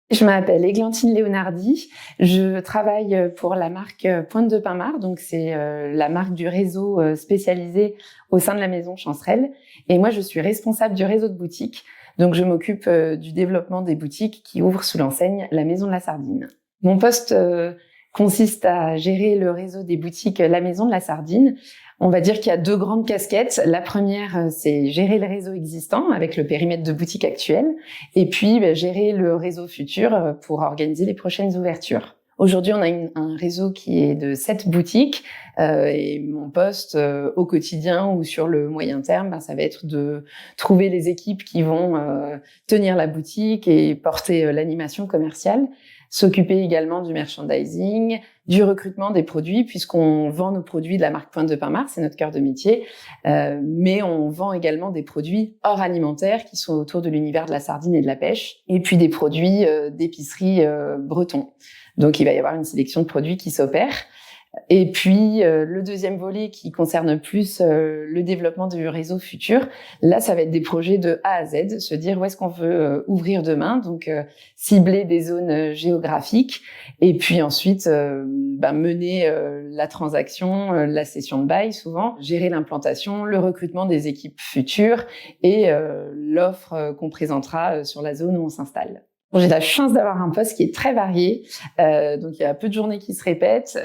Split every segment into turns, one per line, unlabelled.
Je m'appelle Églantine Léonardi. Je travaille pour la marque Pointe de Pin-Mare. Donc, c'est la marque du réseau spécialisé au sein de la maison Chancerelle. Et moi, je suis responsable du réseau de boutiques. Donc, je m'occupe du développement des boutiques qui ouvrent sous l'enseigne La Maison de la Sardine. Mon poste consiste à gérer le réseau des boutiques La Maison de la Sardine. On va dire qu'il y a deux grandes casquettes. La première, c'est gérer le réseau existant avec le périmètre de boutique actuel. Et puis, gérer le réseau futur pour organiser les prochaines ouvertures. Aujourd'hui, on a un réseau qui est de 7 boutiques et mon poste au quotidien ou sur le moyen terme, ça va être de trouver les équipes qui vont tenir la boutique et porter l'animation commerciale, s'occuper également du merchandising, du recrutement des produits, puisqu'on vend nos produits de la marque Pointe de Pin-Mare, c'est notre cœur de métier, mais on vend également des produits hors alimentaire qui sont autour de l'univers de la sardine et de la pêche, et puis des produits d'épicerie bretons. Donc, il va y avoir une sélection de produits qui s'opère. Et puis, le deuxième volet qui concerne plus le développement du réseau futur, là, ça va être des projets de A à Z, se dire où est-ce qu'on veut ouvrir demain, donc cibler des zones géographiques, et puis ensuite mener la transaction, la cession de bail souvent, gérer l'implantation, le recrutement des équipes futures et l'offre qu'on présentera sur la zone où on s'installe. J'ai la chance d'avoir un poste qui est très varié, donc il y a peu de journées qui se répètent.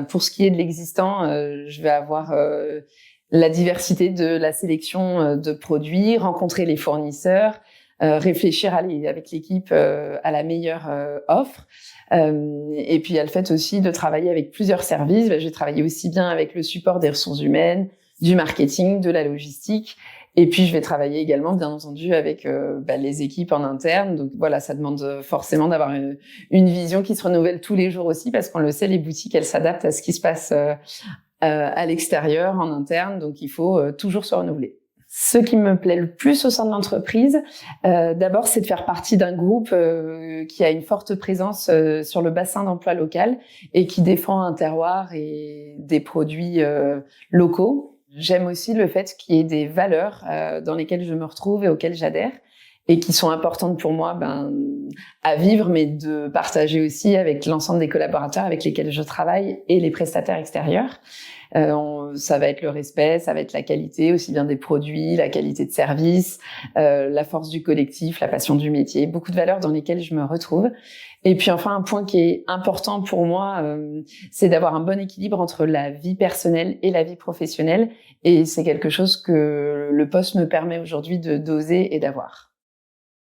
Pour ce qui est de l'existant, je vais avoir la diversité de la sélection de produits, rencontrer les fournisseurs, réfléchir avec l'équipe à la meilleure offre. Et puis il y a le fait aussi de travailler avec plusieurs services. Je vais travailler aussi bien avec le support des ressources humaines, du marketing, de la logistique. Et puis, je vais travailler également, bien entendu, avec les équipes en interne. Donc voilà, ça demande forcément d'avoir une vision qui se renouvelle tous les jours aussi, parce qu'on le sait, les boutiques, elles s'adaptent à ce qui se passe à l'extérieur, en interne. Donc, il faut toujours se renouveler. Ce qui me plaît le plus au sein de l'entreprise, d'abord, c'est de faire partie d'un groupe qui a une forte présence sur le bassin d'emploi local et qui défend un terroir et des produits locaux. J'aime aussi le fait qu'il y ait des valeurs dans lesquelles je me retrouve et auxquelles j'adhère et qui sont importantes pour moi à vivre, mais de partager aussi avec l'ensemble des collaborateurs avec lesquels je travaille et les prestataires extérieurs. Ça va être le respect, ça va être la qualité aussi bien des produits, la qualité de service, la force du collectif, la passion du métier, beaucoup de valeurs dans lesquelles je me retrouve. Et puis enfin, un point qui est important pour moi, c'est d'avoir un bon équilibre entre la vie personnelle et la vie professionnelle. Et c'est quelque chose que le poste me permet aujourd'hui de d'oser et d'avoir.